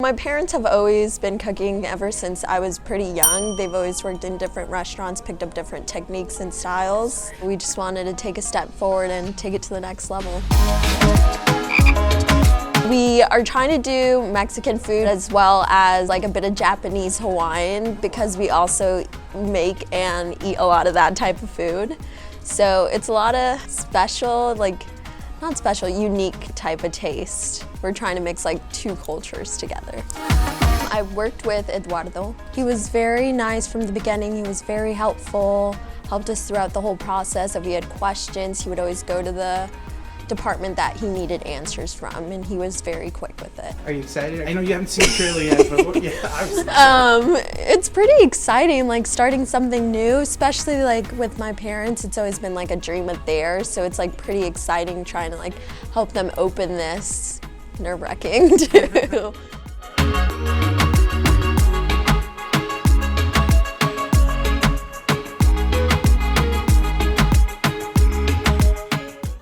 My parents have always been cooking ever since I was pretty young. They've always worked in different restaurants, picked up different techniques and styles. We just wanted to take a step forward and take it to the next level. We are trying to do Mexican food as well as like a bit of Japanese Hawaiian because we also make and eat a lot of that type of food. So it's a lot of special, not special, unique type of taste. We're trying to mix like two cultures together. I worked with Eduardo. He was very nice from the beginning. He was very helpful, helped us throughout the whole process. If we had questions, he would always go to the department that he needed answers from, and he was very quick with it. Are you excited? I know you haven't seen the trailer yet, but yeah, it's pretty exciting, like starting something new, especially like with my parents. It's always been like a dream of theirs, so it's like pretty exciting trying to like help them open this. Nerve-wracking too.